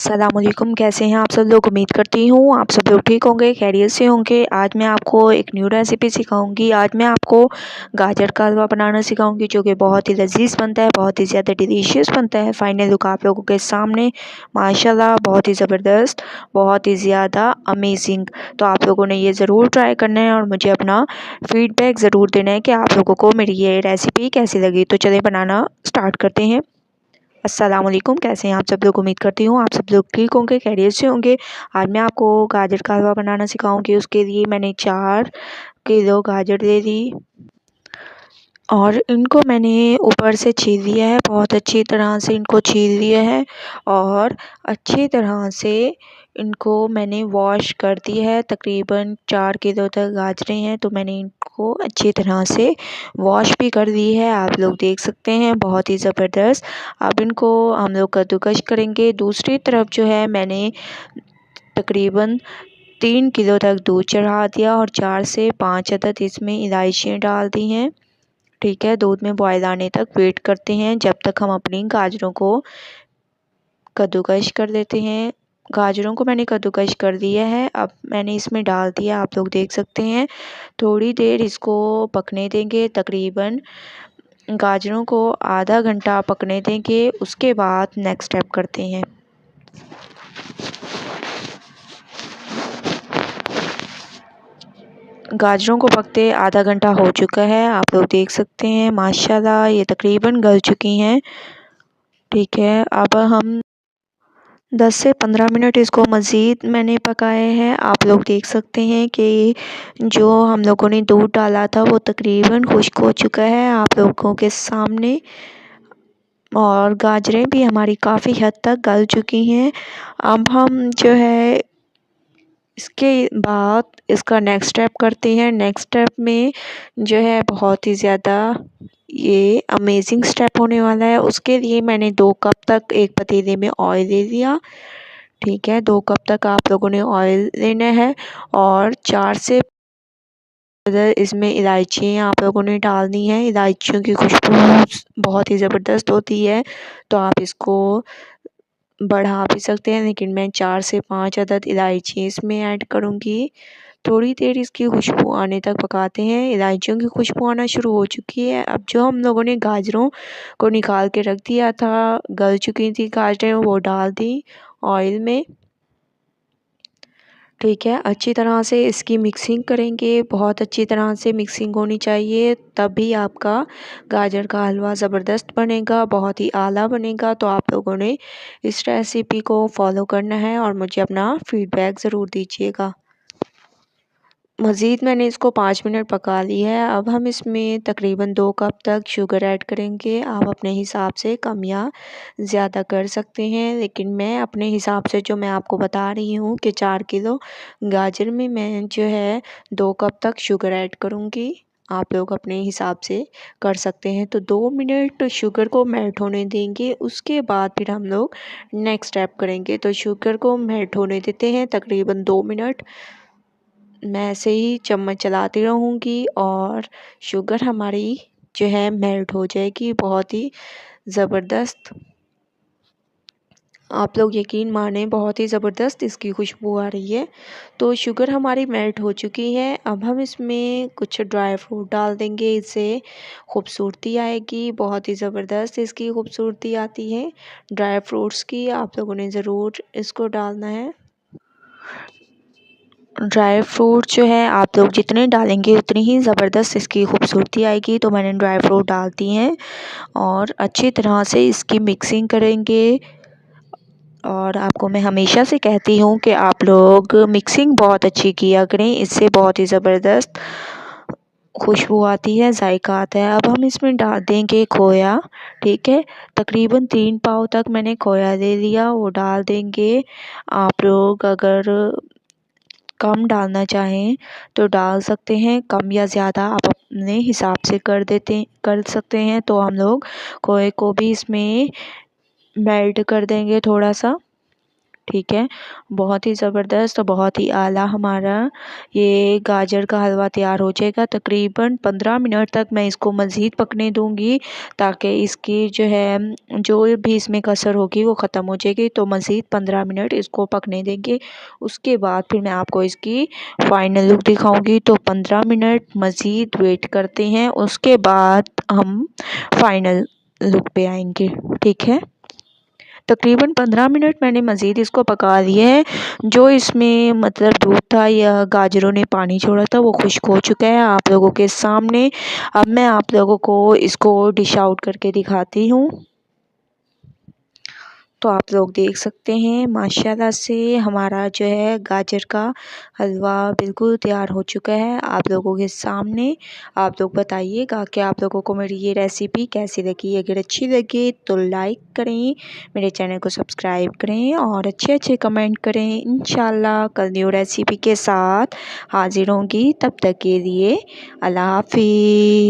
अस्सलामुअलैकुम, कैसे हैं आप सब लोग। उम्मीद करती हूँ आप सब लोग ठीक होंगे, खैरियत से होंगे। आज मैं आपको एक न्यू रेसिपी सिखाऊंगी। आज मैं आपको गाजर का हलवा बनाना सिखाऊंगी, जो कि बहुत ही लजीज बनता है, बहुत ही ज़्यादा डिलीशियस बनता है। फाइनल लुक आप लोगों के सामने, माशाल्लाह बहुत ही ज़बरदस्त, बहुत ही ज़्यादा अमेजिंग। तो आप लोगों ने ये ज़रूर ट्राई करना है और मुझे अपना फीडबैक ज़रूर देना है कि आप लोगों को मेरी ये रेसिपी कैसी लगी। तो चलिए बनाना स्टार्ट करते हैं। अस्सलाम वालेकुम, कैसे हैं आप सब लोग। उम्मीद करती हूँ आप सब लोग ठीक होंगे, खैरियत से होंगे। आज मैं आपको गाजर का हलवा बनाना सिखाऊंगी। उसके लिए मैंने 4 किलो गाजर ले ली और इनको मैंने ऊपर से छील लिया है। बहुत अच्छी तरह से इनको छील लिया है और अच्छी तरह से इनको मैंने वॉश कर दिया है। तकरीबन 4 किलो तक गाजरें हैं, तो मैंने इनको अच्छी तरह से वॉश भी कर दी है। आप लोग देख सकते हैं, बहुत ही ज़बरदस्त। अब इनको हम लोग कद्दूकश करेंगे। दूसरी तरफ जो है, मैंने तकरीबन 3 किलो तक दूध चढ़ा दिया और 4 से 5 अदद इसमें इलायचियाँ डाल दी हैं। ठीक है, दूध में बॉयल आने तक वेट करते हैं, जब तक हम अपनी गाजरों को कद्दूकश कर लेते हैं। गाजरों को मैंने कद्दूकश कर दिया है। अब मैंने इसमें डाल दिया, आप लोग देख सकते हैं। थोड़ी देर इसको पकने देंगे, तकरीबन गाजरों को आधा घंटा पकने देंगे। उसके बाद नेक्स्ट स्टेप करते हैं। गाजरों को पकते आधा घंटा हो चुका है, आप लोग देख सकते हैं। माशाल्लाह ये तकरीबन गल चुकी हैं। ठीक है, अब हम 10 से 15 मिनट इसको मज़ीद मैंने पकाए हैं। आप लोग देख सकते हैं कि जो हम लोगों ने दूध डाला था वो तकरीबन खुश्क हो चुका है आप लोगों के सामने, और गाजरें भी हमारी काफ़ी हद तक गल चुकी हैं। अब हम जो है इसके बाद इसका नेक्स्ट स्टेप करते हैं। नेक्स्ट स्टेप में जो है बहुत ही ज़्यादा ये अमेजिंग स्टेप होने वाला है। उसके लिए मैंने 2 कप तक एक पतीले में ऑयल ले लिया। ठीक है, 2 कप तक आप लोगों ने ऑयल लेना है और 4 से इसमें इलायचियाँ आप लोगों ने डालनी है। इलायचियों की खुशबू बहुत ही ज़बरदस्त होती है, तो आप इसको बढ़ा भी सकते हैं, लेकिन मैं 4 से 5 अदद इलायची इसमें ऐड करूँगी। थोड़ी देर इसकी खुशबू आने तक पकाते हैं। इलायचियों की खुशबू आना शुरू हो चुकी है। अब जो हम लोगों ने गाजरों को निकाल के रख दिया था, गल चुकी थी गाजरें, वो डाल दी ऑयल में। ठीक है, अच्छी तरह से इसकी मिक्सिंग करेंगे। बहुत अच्छी तरह से मिक्सिंग होनी चाहिए, तभी आपका गाजर का हलवा ज़बरदस्त बनेगा, बहुत ही आला बनेगा। तो आप लोगों ने इस रेसिपी को फॉलो करना है और मुझे अपना फीडबैक ज़रूर दीजिएगा। मज़ीद मैंने इसको 5 मिनट पका लिया है। अब हम इसमें तकरीबन 2 कप तक शुगर ऐड करेंगे। आप अपने हिसाब से कम या ज़्यादा कर सकते हैं, लेकिन मैं अपने हिसाब से जो मैं आपको बता रही हूँ कि 4 किलो गाजर में मैं जो है 2 कप तक शुगर ऐड करूँगी। आप लोग अपने हिसाब से कर सकते हैं। तो 2 मिनट शुगर को मेल्ट होने देंगे, उसके बाद फिर हम लोग नेक्स्ट स्टेप करेंगे। तो शुगर को मेल्ट होने देते हैं तकरीबन 2 मिनट। मैं ऐसे ही चम्मच चलाती रहूँगी और शुगर हमारी जो है मेल्ट हो जाएगी। बहुत ही ज़बरदस्त, आप लोग यकीन माने, बहुत ही ज़बरदस्त इसकी खुशबू आ रही है। तो शुगर हमारी मेल्ट हो चुकी है। अब हम इसमें कुछ ड्राई फ्रूट डाल देंगे, इससे खूबसूरती आएगी। बहुत ही ज़बरदस्त इसकी खूबसूरती आती है ड्राई फ्रूट्स की। आप लोगों ने ज़रूर इसको डालना है। ड्राई फ्रूट जो है आप लोग जितने डालेंगे उतनी ही ज़बरदस्त इसकी खूबसूरती आएगी। तो मैंने ड्राई फ्रूट डाल दिए हैं और अच्छी तरह से इसकी मिक्सिंग करेंगे। और आपको मैं हमेशा से कहती हूँ कि आप लोग मिक्सिंग बहुत अच्छी किया करें, इससे बहुत ही ज़बरदस्त खुशबू आती है, जायका आता है। अब हम इसमें डाल देंगे खोया। ठीक है, तकरीबन 3 पाव तक मैंने खोया ले लिया, वो डाल देंगे। आप लोग अगर कम डालना चाहें तो डाल सकते हैं, कम या ज़्यादा आप अपने हिसाब से कर सकते हैं। तो हम लोग खोए को भी इसमें मेल्ट कर देंगे थोड़ा सा। ठीक है। बहुत ही ज़बरदस्त और बहुत ही आला हमारा ये गाजर का हलवा तैयार हो जाएगा। तकरीबन 15 मिनट तक मैं इसको मज़ीद पकने दूँगी ताकि इसकी जो है जो भी इसमें कसर होगी वो ख़त्म हो जाएगी। तो मज़ीद 15 मिनट इसको पकने देंगे। उसके बाद फिर मैं आपको इसकी फ़ाइनल लुक दिखाऊँगी। तो 15 मिनट मज़ीद वेट करते हैं, उसके बाद हम फ़ाइनल लुक पे आएंगे। ठीक है। तकरीबन 15 मिनट मैंने मज़ीद इसको पका लिए है। जो इसमें मतलब दूध था या गाजरों ने पानी छोड़ा था वो खुश्क हो चुका है आप लोगों के सामने। अब मैं आप लोगों को इसको डिश आउट करके दिखाती हूँ। तो आप लोग देख सकते हैं माशाल्लाह से हमारा जो है गाजर का हलवा बिल्कुल तैयार हो चुका है आप लोगों के सामने। आप लोग बताइएगा कि आप लोगों को मेरी ये रेसिपी कैसी लगी। अगर अच्छी लगे तो लाइक करें, मेरे चैनल को सब्सक्राइब करें और अच्छे अच्छे कमेंट करें। इंशाल्लाह कल न्यू रेसिपी के साथ हाजिर होंगी। तब तक के लिए अल्लाह हाफिज़।